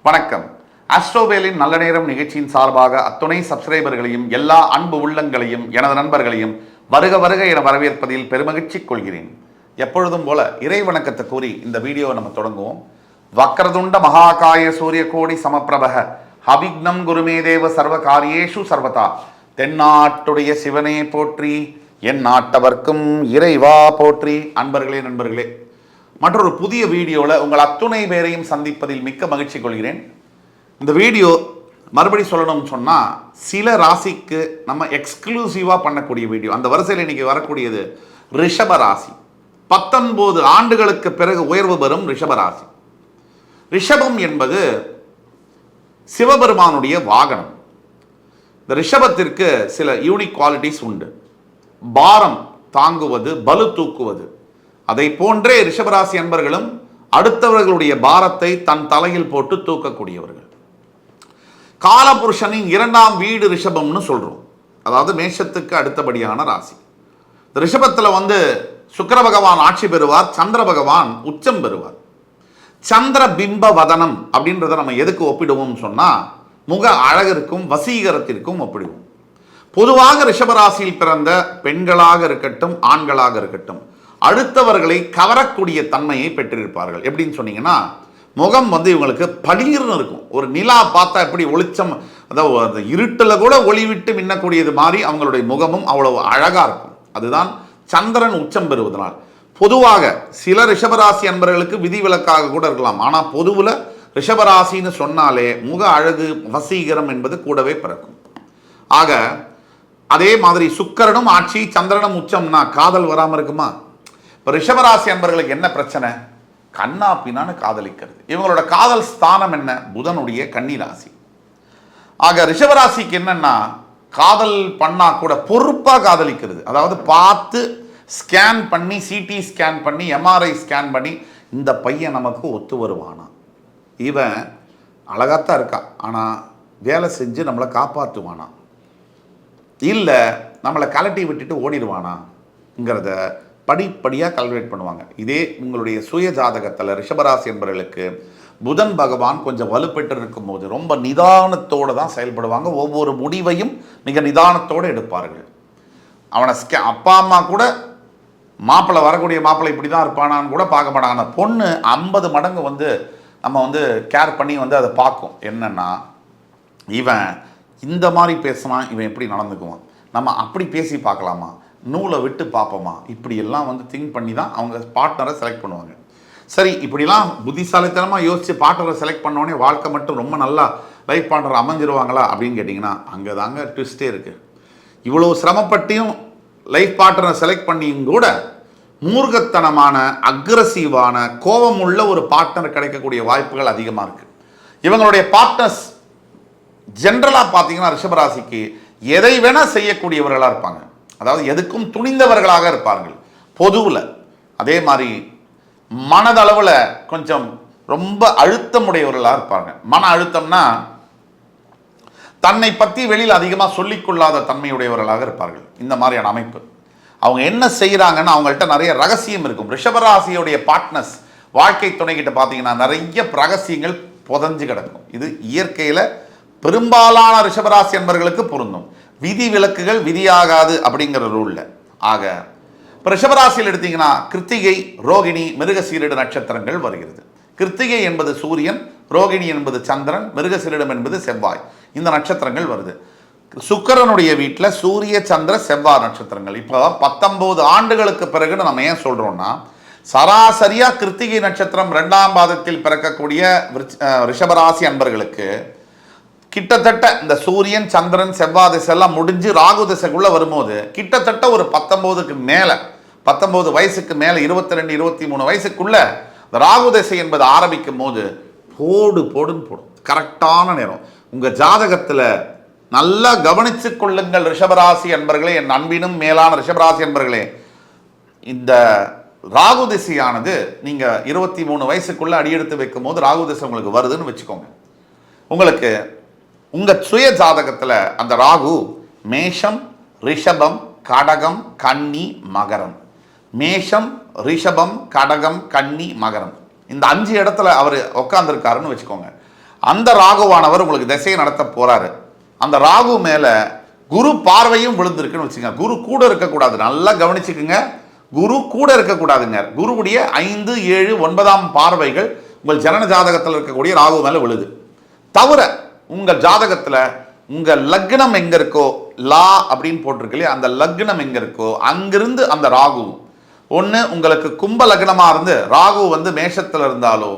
வணக்கம். ஆஸ்ட்ரோவேலின் நல்ல நேரம் நிகழ்ச்சியின் சார்பாக அத்துணை சப்ஸ்கிரைபர்களையும் எல்லா அன்பு உள்ளங்களையும் எனது நண்பர்களையும் வருக வருக என வரவேற்பதில் பெருமகிழ்ச்சி கொள்கிறேன். எப்பொழுதும் போல இறை வணக்கத்தை கூறி இந்த வீடியோவை நம்ம தொடங்குவோம். வக்ரதுண்ட மகாகாய சூரிய கோடி சமப்பிரபக அபிக்னம் குருமே தேவ சர்வ காரியேஷு சர்வதா. தென்னாட்டுடைய சிவனே போற்றி, என் நாட்டவர்க்கும் இறைவா போற்றி. நண்பர்களே, மற்றொரு புதிய வீடியோவில் உங்கள் அத்துணை பேரையும் சந்திப்பதில் மிக்க மகிழ்ச்சி கொள்கிறேன். இந்த வீடியோ மறுபடி சொல்லணும்னு சொன்னால் சில ராசிக்கு நம்ம எக்ஸ்க்ளூசிவாக பண்ணக்கூடிய வீடியோ. அந்த வரிசையில் இன்றைக்கி வரக்கூடியது ரிஷப ராசி. 19 ஆண்டுகளுக்கு பிறகு உயர்வு பெறும் ரிஷப ராசி. ரிஷபம் என்பது சிவபெருமானுடைய வாகனம். இந்த ரிஷபத்திற்கு சில யூனிக் குவாலிட்டிஸ் உண்டு. பாரம் தாங்குவது, பலு தூக்குவது. அதை போன்றே ரிஷபராசி அன்பர்களும் அடுத்தவர்களுடைய பாரத்தை தன் தலையில் போட்டு தூக்கக்கூடியவர்கள். காலபுருஷனின் 2ஆம் வீடு ரிஷபம்னு சொல்றோம். அதாவது மேஷத்துக்கு அடுத்தபடியான ராசி. ரிஷபத்தில் சுக்கிர பகவான் ஆட்சி பெறுவார், சந்திர பகவான் உச்சம் பெறுவார். சந்திர பிம்ப வதனம் அப்படின்றத நம்ம எதுக்கு ஒப்பிடுவோம் சொன்னா முக அழகிற்கும் வசீகரத்திற்கும் ஒப்பிடுவோம். பொதுவாக ரிஷபராசியில் பிறந்த பெண்களாக இருக்கட்டும் ஆண்களாக இருக்கட்டும் அடுத்தவர்களை கவரக்கூடிய தன்மையை பெற்றிருப்பார்கள். எப்படின்னு சொன்னீங்கன்னா முகம் இவங்களுக்கு பளிர்னு இருக்கும். ஒரு நிலா பார்த்தா எப்படி ஒளிச்சம், அதாவது இருட்டில் கூட ஒளி விட்டு மின்னக்கூடியது மாதிரி அவங்களுடைய முகமும் அவ்வளவு அழகா இருக்கும். அதுதான் சந்திரன் உச்சம் பெறுவதனால். பொதுவாக சில ரிஷபராசி அன்பர்களுக்கு விதிவிலக்காக கூட இருக்கலாம். ஆனால் பொதுவில் ரிஷபராசின்னு சொன்னாலே முக அழகு வசீகரம் என்பது கூடவே பிறக்கும். ஆக அதே மாதிரி சுக்கிரனும் ஆட்சி சந்திரனும் உச்சம்னா காதல் வராமல் இருக்குமா? இப்போ ரிஷபராசி அன்பர்களுக்கு என்ன பிரச்சனை? கண்ணா பின்னான்னு காதலிக்கிறது. இவங்களோட காதல் ஸ்தானம் என்ன? புதனுடைய கன்னி ராசி. ஆக ரிஷபராசிக்கு என்னன்னா காதல் பண்ணா கூட பொறுப்பாக காதலிக்கிறது. அதாவது பார்த்து ஸ்கேன் பண்ணி, சிடி ஸ்கேன் பண்ணி, எம்ஆர்ஐ ஸ்கேன் பண்ணி இந்த பையன் நமக்கு ஒத்து வருவானா, இவன் அழகாத்தான் இருக்கா ஆனால் வேலை செஞ்சு நம்மளை காப்பாற்றுவானா, இல்லை நம்மளை கலட்டி விட்டுட்டு ஓடிடுவானாங்கிறத படிப்படியாக கல்குலேட் பண்ணுவாங்க. இதே உங்களுடைய சுய ஜாதகத்தில் ரிஷபராசி என்பவர்களுக்கு புதன் பகவான் கொஞ்சம் வலுப்பெற்று இருக்கும் போது ரொம்ப நிதானத்தோடு தான் செயல்படுவாங்க. ஒவ்வொரு முடிவையும் மிக நிதானத்தோடு எடுப்பார்கள். அவனை அப்பா அம்மா கூட மாப்பிள்ளை வரக்கூடிய மாப்பிள்ளை இப்படி தான் இருப்பானான்னு கூட பார்க்க மாட்டாங்க. ஆனால் பொண்ணு 50 மடங்கு நம்ம கேர் பண்ணி அதை பார்க்கும். என்னன்னா இவன் இந்த மாதிரி பேசினா இவன் எப்படி நடந்துக்குவான், நம்ம அப்படி பேசி பார்க்கலாமா, நூலை விட்டு பார்ப்போமா, இப்படியெல்லாம் திங்க் பண்ணி தான் அவங்க பார்ட்னரை செலக்ட் பண்ணுவாங்க. சரி, இப்படிலாம் புத்திசாலித்தனமாக யோசித்து பார்ட்னரை செலக்ட் பண்ணோடனே வாழ்க்கை மட்டும் ரொம்ப நல்லா லைஃப் பார்ட்னர் அமைஞ்சிருவாங்களா அப்படின்னு கேட்டிங்கன்னா அங்கே தாங்க ட்விஸ்டே இருக்குது. இவ்வளோ சிரமப்பட்டியும் லைஃப் பார்ட்னரை செலக்ட் பண்ணியும் கூட மூர்க்கத்தனமான, அக்ரஸிவான, கோபமுள்ள ஒரு பார்ட்னர் கிடைக்கக்கூடிய வாய்ப்புகள் அதிகமாக இருக்குது. இவங்களுடைய பார்ட்னர்ஸ் ஜென்ரலாக பார்த்தீங்கன்னா ரிஷபராசிக்கு எதை வேணால் செய்யக்கூடியவர்களாக இருப்பாங்க. அதாவது எதுக்கும் துணிந்தவர்களாக இருப்பார்கள் பொதுவில். அதே மாதிரி மனதளவில் கொஞ்சம் ரொம்ப அழுத்தமுடையவர்களாக இருப்பாங்க. மன அழுத்தம்னா தன்னை பற்றி வெளியில் அதிகமாக சொல்லிக்கொள்ளாத தன்மையுடையவர்களாக இருப்பார்கள். இந்த மாதிரியான அமைப்பு. அவங்க என்ன செய்கிறாங்கன்னு அவங்கள்ட்ட நிறைய ரகசியம் இருக்கும். ரிஷபராசியுடைய பார்ட்னர்ஸ் வாழ்க்கை துணைக்கிட்ட பார்த்தீங்கன்னா நிறைய ரகசியங்கள் புதஞ்சு கிடக்கும். இது இயற்கையில் பெரும்பாலான ரிஷபராசி என்பவர்களுக்கு பொருந்தும். விதி விலக்குகள் விதியாகாது அப்படிங்கிற ரூல்ல. ஆக இப்போ ரிஷபராசியில் எடுத்தீங்கன்னா கிருத்திகை, ரோகிணி, மிருகசீரிட நட்சத்திரங்கள் வருகிறது. கிருத்திகை என்பது சூரியன், ரோகிணி என்பது சந்திரன், மிருகசீரிடம் என்பது செவ்வாய். இந்த நட்சத்திரங்கள் வருது. சுக்கிரனுடைய வீட்டில் சூரிய, சந்திர, செவ்வாய் நட்சத்திரங்கள். இப்போ 19 ஆண்டுகளுக்கு பிறகு நம்ம ஏன் சொல்றோம்னா சராசரியா கிருத்திகை நட்சத்திரம் 2ஆம் பாதத்தில் பிறக்கக்கூடிய ரிஷபராசி அன்பர்களுக்கு கிட்டத்தட்ட இந்த சூரியன், சந்திரன், செவ்வாய் திசை எல்லாம் முடிஞ்சு ராகு திசைக்குள்ள வரும்போது கிட்டத்தட்ட ஒரு 19க்கு மேலே, 19 வயசுக்கு மேலே, 22, 23 வயசுக்குள்ள இந்த ராகு திசை என்பது ஆரம்பிக்கும் போது போடுன்னு போடும். கரெக்டான நேரம். உங்க ஜாதகத்தில் நல்லா கவனிச்சு கொள்ளுங்கள் ரிஷபராசி அன்பர்களே, என் அன்பினும் மேலான ரிஷபராசி அன்பர்களே. இந்த ராகு திசையானது நீங்க 23 வயசுக்குள்ள அடியெடுத்து வைக்கும் போது ராகு திசை உங்களுக்கு வருதுன்னு வச்சுக்கோங்க. உங்களுக்கு உங்க சுய ஜாதகத்தில் அந்த ராகு மேஷம், ரிஷபம், கடகம், கன்னி, மகரம். மேஷம், ரிஷபம், கடகம், கன்னி, மகரம். இந்த 5 இடத்துல அவர் உட்கார்ந்துருக்காருன்னு வச்சுக்கோங்க. அந்த ராகுவானவர் உங்களுக்கு திசையை நடத்த போறாரு. அந்த ராகு மேல குரு பார்வையும் விழுந்திருக்குன்னு வச்சுங்க. குரு கூட இருக்கக்கூடாது, நல்லா கவனிச்சுக்குங்க. குரு கூட இருக்கக்கூடாதுங்க. குருவுடைய 5, 7, 9ஆம் பார்வைகள் உங்கள் ஜனன ஜாதகத்தில் இருக்கக்கூடிய ராகு மேல விழுது. தவிர உங்கள் ஜாதகத்துல உங்க லக்னம் எங்க இருக்கோ, லா அப்படின்னு போட்டிருக்கு இல்லையா, அந்த லக்னம் எங்க இருக்கோ அங்கிருந்து அந்த ராகு ஒன்று உங்களுக்கு கும்ப லக்னமா இருந்து ராகு வந்து மேஷத்துல இருந்தாலோ,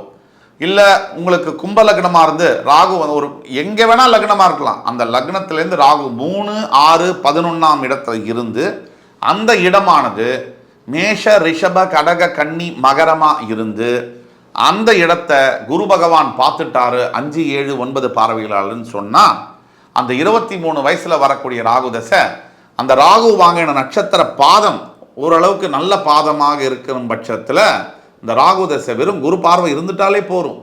இல்லை உங்களுக்கு கும்ப லக்னமா இருந்து ராகு ஒரு எங்க வேணா லக்னமா இருக்கலாம், அந்த லக்னத்திலேருந்து ராகு 3, 6, 11ஆம் இடத்துல இருந்து அந்த இடமானது மேஷ, ரிஷப, கடக, கன்னி, மகரமா இருந்து அந்த இடத்தை குரு பகவான் பார்த்துட்டாரு 5, 7, 9 பார்வைகளாளன்னு சொன்னா, அந்த 23 வயசுல வரக்கூடிய ராகு தசை, அந்த ராகு வாங்கின நட்சத்திர பாதம் ஓரளவுக்கு நல்ல பாதமாக இருக்கிற பட்சத்தில் இந்த ராகு தசை வெறும் குரு பார்வை இருந்துட்டாலே போரும்,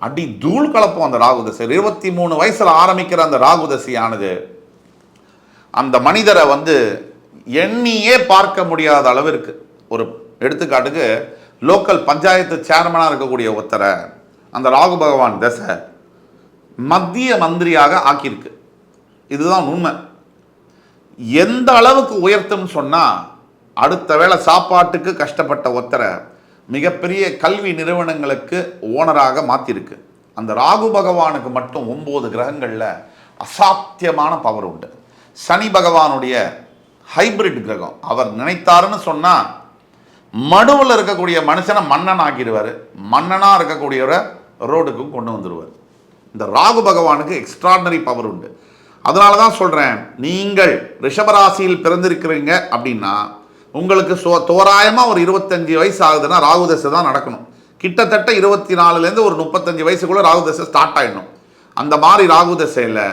அடி தூள் கலப்போம் அந்த ராகு தசை. 23 வயசுல ஆரம்பிக்கிற அந்த ராகு தசையானது அந்த மனிதரை வந்து எண்ணியே பார்க்க முடியாத அளவிற்கு, ஒரு எடுத்துக்காட்டுக்கு லோக்கல் பஞ்சாயத்து சேர்மனாக இருக்கக்கூடிய ஒருத்தரை அந்த ராகு பகவான் தசை மத்திய மந்திரியாக ஆக்கியிருக்கு. இதுதான் உண்மை. எந்த அளவுக்கு உயர்த்தும்னு சொன்னால், அடுத்த வேளை சாப்பாட்டுக்கு கஷ்டப்பட்ட ஒருத்தரை மிகப்பெரிய கல்வி நிறுவனங்களுக்கு ஓனராக மாற்றிருக்கு. அந்த ராகு பகவானுக்கு மட்டும் 9 கிரகங்களில் அசாத்தியமான பவர் உண்டு. சனி பகவானுடைய ஹைபிரிட் கிரகம். அவர் நினைத்தாருன்னு சொன்னால் மடுவில் இருக்கக்கூடிய மனுஷனை மன்னன் ஆக்கிடுவார், மன்னனாக இருக்கக்கூடியவரை ரோடுக்கும் கொண்டு வந்துடுவார். இந்த ராகு பகவானுக்கு எக்ஸ்ட்ராடனரி பவர் உண்டு. அதனால தான் சொல்கிறேன், நீங்கள் ரிஷபராசியில் பிறந்திருக்கிறீங்க அப்படின்னா உங்களுக்கு தோராயமாக ஒரு 25 வயசு ஆகுதுன்னா ராகு தசை தான் நடக்கணும். கிட்டத்தட்ட 24லேருந்து ஒரு 35 வயசுக்குள்ளே ராகு தசை ஸ்டார்ட் ஆகிடணும். அந்த மாதிரி ராகு தசையில்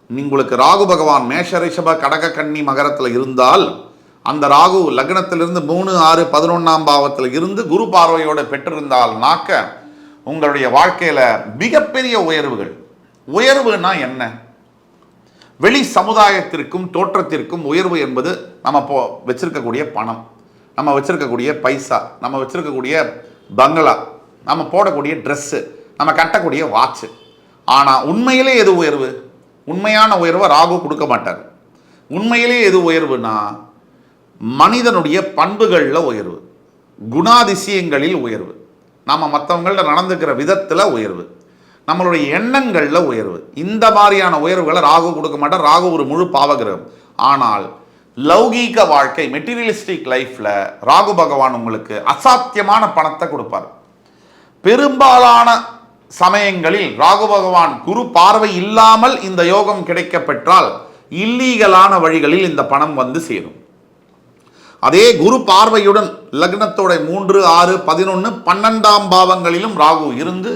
உங்களுக்கு ராகு பகவான் மேஷ, ரிஷப, கடக, கன்னி, மகரத்தில் இருந்தால் அந்த ராகு லக்னத்திலிருந்து 3, 6, 11ஆம் பாவத்தில் இருந்து குரு பார்வையோடு பெற்றிருந்தால்னாக்க உங்களுடைய வாழ்க்கையில் மிகப்பெரிய உயர்வுகள். உயர்வுனா என்ன? வெளி சமுதாயத்திற்கும் தோற்றத்திற்கும் உயர்வு என்பது நம்ம வச்சிருக்கக்கூடிய பணம், நம்ம வச்சிருக்கக்கூடிய பைசா, நம்ம வச்சிருக்கக்கூடிய பங்களா, நம்ம போடக்கூடிய ட்ரெஸ்ஸு, நம்ம கட்டக்கூடிய வாட்சு. ஆனால் உண்மையிலே எது உயர்வு? உண்மையான உயர்வை ராகு கொடுக்க மாட்டார். உண்மையிலே எது உயர்வுனா மனிதனுடைய பண்புகளில் உயர்வு, குணாதிசயங்களில் உயர்வு, நம்ம மற்றவங்கள்ட்ட நடந்துக்கிற விதத்தில் உயர்வு, நம்மளுடைய எண்ணங்களில் உயர்வு. இந்த மாதிரியான உயர்வுகளை ராகு கொடுக்க மாட்டார். ராகு ஒரு முழு பாவகிரகம். ஆனால் லௌகீக வாழ்க்கை, மெட்டீரியலிஸ்டிக் லைஃப்பில் ராகு பகவான் உங்களுக்கு அசாத்தியமான பணத்தை கொடுப்பார். பெரும்பாலான சமயங்களில் ராகு பகவான் குரு பார்வை இல்லாமல் இந்த யோகம் கிடைக்க பெற்றால் இல்லீகலான வழிகளில் இந்த பணம் வந்து சேரும். அதே குரு பார்வையுடன் லக்னத்தோட 3, 6, 11, 12ஆம் பாவங்களிலும் ராகு இருந்து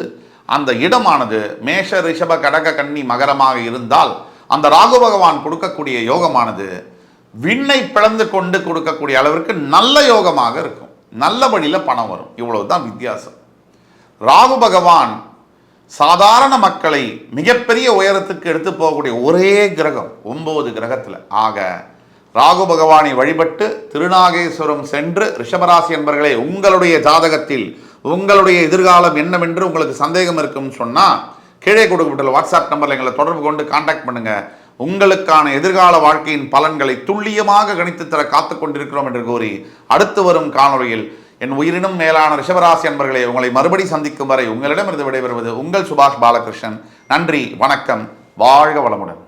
அந்த இடமானது மேஷ, ரிஷப, கடக, கன்னி, மகரமாக இருந்தால் அந்த ராகு பகவான் கொடுக்கக்கூடிய யோகமானது விண்ணை பிளந்து கொண்டு கொடுக்கக்கூடிய அளவிற்கு நல்ல யோகமாக இருக்கும். நல்ல வழியில் பணம் வரும். இவ்வளவுதான் வித்தியாசம். ராகு பகவான் சாதாரண மக்களை மிகப்பெரிய உயரத்துக்கு எடுத்து போகக்கூடிய ஒரே கிரகம் 9 கிரகத்தில். ஆக ராகு பகவானை வழிபட்டு திருநாகேஸ்வரம் சென்று, ரிஷபராசி என்பர்களே, உங்களுடைய ஜாதகத்தில் உங்களுடைய எதிர்காலம் என்னவென்று உங்களுக்கு சந்தேகம் இருக்குன்னு சொன்னால் கீழே கொடுக்கப்பட்டுள்ள வாட்ஸ்அப் நம்பரில் எங்களை தொடர்பு கொண்டு கான்டாக்ட் பண்ணுங்கள். உங்களுக்கான எதிர்கால வாழ்க்கையின் பலன்களை துல்லியமாக கணித்து தர காத்து கொண்டிருக்கிறோம் என்று கூறி அடுத்து வரும் காணொலியில் என் உயிரினும் மேலான ரிஷபராசி அன்பர்களே, உங்களை மறுபடி சந்திக்கும் வரை உங்களிடமிருந்து விடைபெறுவது உங்கள் சுபாஷ் பாலகிருஷ்ணன். நன்றி, வணக்கம், வாழ்க வளமுடன்.